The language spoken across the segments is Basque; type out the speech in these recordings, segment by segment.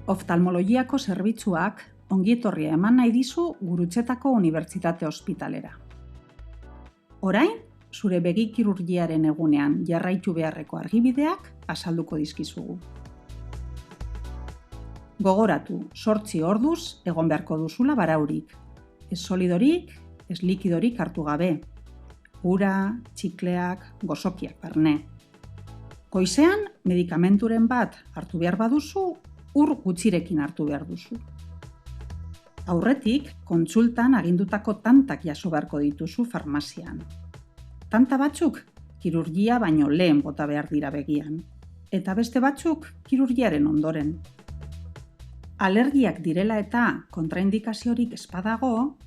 Oftalmologiako zerbitzuak ongietorria eman nahi dizu Gurutzetako Unibertsitate Ospitalera. Orain, zure begi kirurgiaren egunean jarraitu beharreko argibideak azalduko dizkizugu. Gogoratu, 8 orduz egon beharko duzula baraurik. Ez solidorik, ez likidorik hartu gabe. Ura, txikleak, gozokiak barne. Goizean, medikamenturen bat hartu behar baduzu, ur gutxirekin hartu behar duzu. Aurretik, kontsultan agindutako tantak jaso beharko dituzu farmazian. Tanta batzuk, kirurgia baino lehen bota behar dira begian. Eta beste batzuk, kirurgiaren ondoren. Alergiak direla eta kontraindikaziorik ez badago,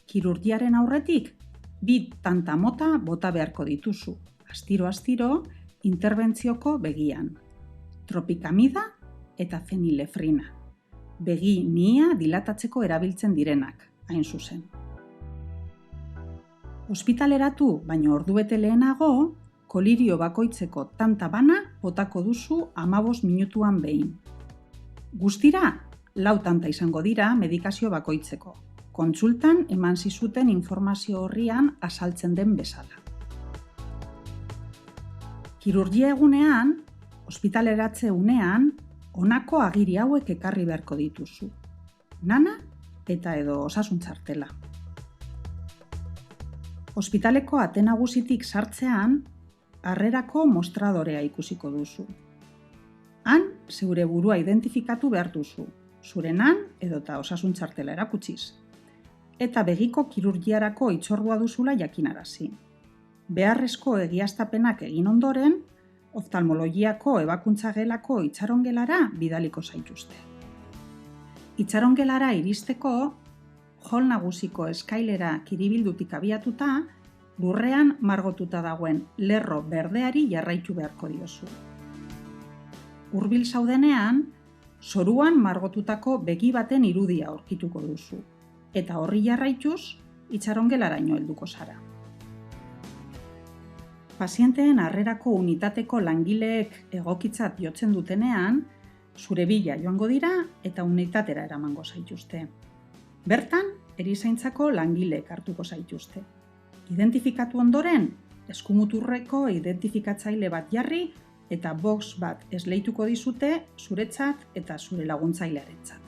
kirurgiaren aurretik, 2 tanta mota bota beharko dituzu, astiro-astiro, interbentzioko begian. Tropicamida eta fenilefrina. Begi mihia dilatatzeko erabiltzen direnak, hain zuzen. Ospitaleratu baino ordubete lehenago, kolirio bakoitzeko tanta bana botako duzu 15 minutuan behin. Guztira, 4 tanta izango dira medikazio bakoitzeko. Kontsultan eman zizuten informazio horrian azaltzen den bezala. Kirurgia egunean, ospitaleratze unean, honako agiri hauek ekarri beharko dituzu. Nana eta edo osasun txartela. Ospitaleko ate nagusitik sartzean, harrerako mostradorea ikusiko duzu. Han, zeure burua identifikatu behar duzu, zurenan edota osasun txartela erakutsiz. Eta begiko kirurgiarako hitzordua duzula jakinarazi. Beharrezko egiaztapenak egin ondoren, oftalmologiako ebakuntzagelako itxarongelara bidaliko zaituzte. Itxarongelara iristeko, hol nagusiko eskailera kiribildutik abiatuta, lurrean margotuta dagoen lerro berdeari jarraitu beharko diozu. Hurbil zaudenean, zoruan margotutako begi baten irudia aurkituko duzu, eta horri jarraituz, itxarongelaraino helduko zara. Pazienteen harrerako unitateko langileek egokitzat jotzen dutenean, zure bila joango dira eta unitatera eramango zaituzte. Bertan, erizaintzako langileek hartuko zaituzte. Identifikatu ondoren, eskumuturreko identifikatzaile bat jarri eta box bat esleituko dizute zuretzat eta zure laguntzailearentzat.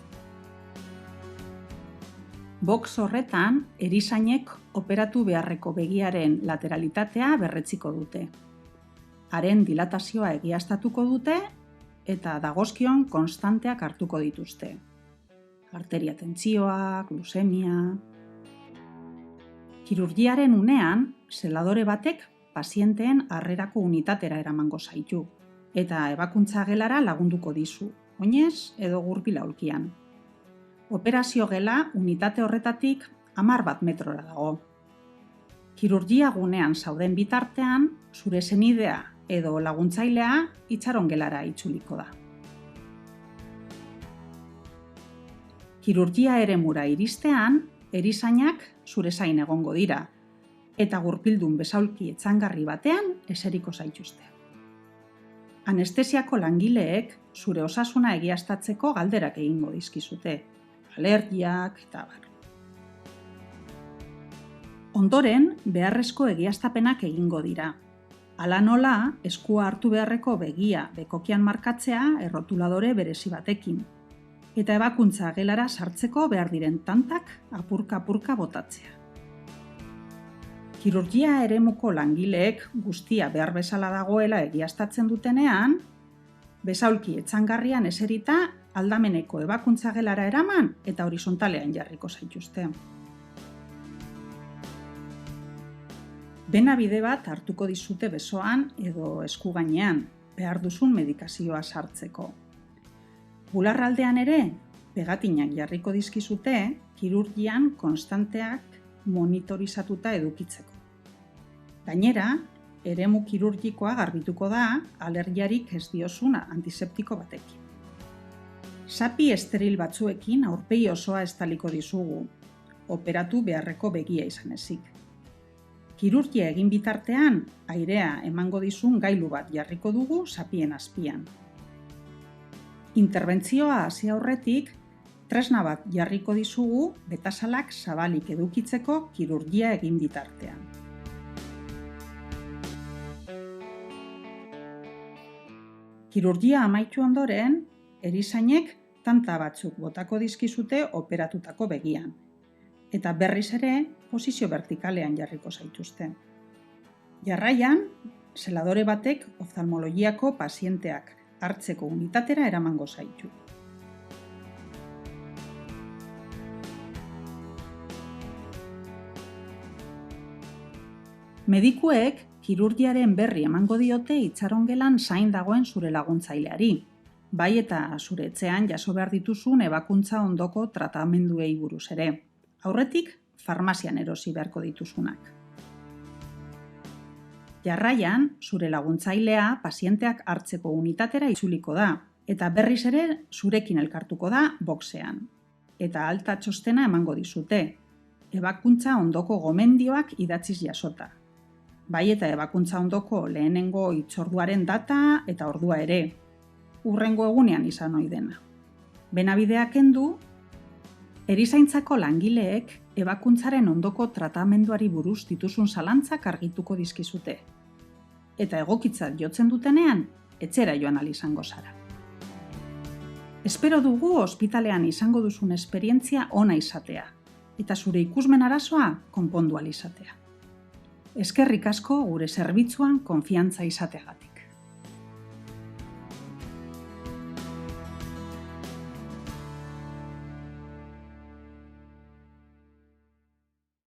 Box horretan, erizainek operatu beharreko begiaren lateralitatea berretziko dute. Haren dilatazioa egiaztatuko dute eta dagozkion konstanteak hartuko dituzte. Arteria tentsioa, glusemia. Kirurgiaren unean, zeladore batek pazienteen harrerako unitatera eramango zaitu eta ebakuntza gelara lagunduko dizu, oinez edo gurpil aulkian. Operazio gela unitate horretatik 10 metrora dago. Kirurgia gunean zauden bitartean, zure senidea edo laguntzailea itxarongelara itzuliko da. Kirurgia eremura iristean, erizainak zure zain egongo dira, eta gurpildun besaulki etzangarri batean eseriko zaituzte. Anestesiako langileek zure osasuna egiaztatzeko galderak egingo dizkizute, alergiak eta bar. Ondoren, beharrezko egiaztapenak egingo dira. Hala nola, eskua hartu beharreko begia bekokian markatzea errotuladore berezi batekin, eta ebakuntza gelara sartzeko behar diren tantak apurka-apurka botatzea. Kirurgia eremuko langileek guztia behar bezala dagoela egiaztatzen dutenean, besaulki etzangarrian eserita aldameneko ebakuntza gelara eraman eta horizontalean jarriko zaituzte. Bena bide bat hartuko dizute besoan edo esku gainean, behar duzun medikazioa sartzeko. Bularraldean ere, pegatinak jarriko dizkizute, kirurgian konstanteak monitorizatuta edukitzeko. Gainera, eremu kirurgikoa garbituko da alergiarik ez diozuna antiseptiko batekin. Sapi esteril batzuekin aurpegi osoa estaliko dizugu, operatu beharreko begia izan ezik. Kirurgia egin bitartean, airea emango dizun gailu bat jarriko dugu sapien azpian. Interbentzioa hasi aurretik, tresna bat jarriko dizugu betasalak zabalik edukitzeko kirurgia egin bitartean. Kirurgia amaitu ondoren, erizainek tanta batzuk botako dizkizute operatutako begian, eta berriz ere posizio vertikalean jarriko zaituzte. Jarraian, zeladore batek oftalmologiako pazienteak hartzeko unitatera eramango zaitu. Medikuek kirurgiaren berri emango diote itxarongelan zain dagoen zure laguntzaileari, bai eta zure etxean jaso behar dituzun ebakuntza ondoko tratamenduei buruz ere. Aurretik, farmazian erosi beharko dituzunak. Jarraian, zure laguntzailea pazienteak hartzeko unitatera itzuliko da, eta berriz ere zurekin elkartuko da boxean. Eta alta txostena emango dizute, ebakuntza ondoko gomendioak idatziz jasota. Bai eta ebakuntza ondoko lehenengo hitzorduaren data eta ordua ere, hurrengo egunean izan ohi dena. Benabideak kendu, erizaintzako langileek ebakuntzaren ondoko tratamenduari buruz dituzun zalantzak argituko dizkizute. Eta egokitzat jotzen dutenean, etxera joan ahal izango zara. Espero dugu ospitalean izango duzun esperientzia ona izatea, eta zure ikusmen arazoa konpondu ahal izatea. Eskerrik asko gure zerbitzuan konfiantza izateagatik.